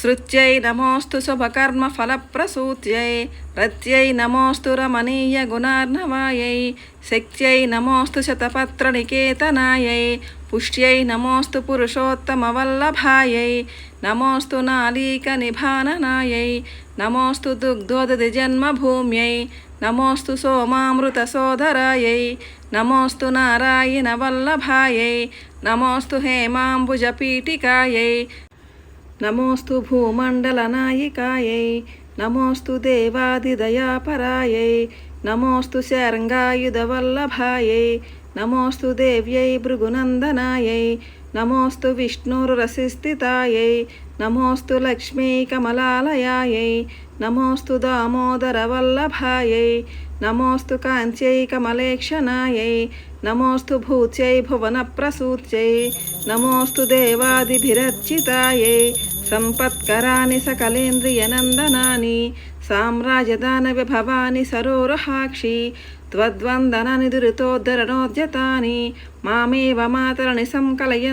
श्रुत्यै नमोऽस्तु शुभकर्मफलप्रसूत्यै रत्यै नमोऽस्तु रमणीयगुणार्णवायै शक्त्यै नमोऽस्तु शतपत्रनिकेतनायै पुष्ट्यै नमोऽस्तु पुरुषोत्तमवल्लभायै नमोऽस्तु नालीकनिभाननायै नमोऽस्तु दुग्धोदधिजन्मभूम्यै नमोऽस्तु सोमामृतसोदरायै नमोऽस्तु नारायणवल्लभायै नमोऽस्तु हेमाम्बुजपीठिकायै नमोऽस्तु भूमण्डलनायिकायै नमोऽस्तु देवादिदयापरायै नमोऽस्तु शर्ङ्गायुधवल्लभायै नमोऽस्तु देव्यै भृगुनन्दनायै नमोऽस्तु विष्णुरसिस्थितायै नमोऽस्तु लक्ष्मीकमलालयायै नमोऽस्तु दामोदरवल्लभायै नमोऽस्तु काञ्च्यै कमलेक्षणायै नमोऽस्तु भूत्यै भुवनप्रसूत्यै नमोऽस्तु देवादिभिरर्चितायै सम्पत्कराणि सकलेन्द्रियनन्दनानि साम्राज्यदानविभवानि सरोरुहाक्षि त्वद्वन्दनानि दुरितोद्धरणोद्यतानि मामेव मातरनि संकलय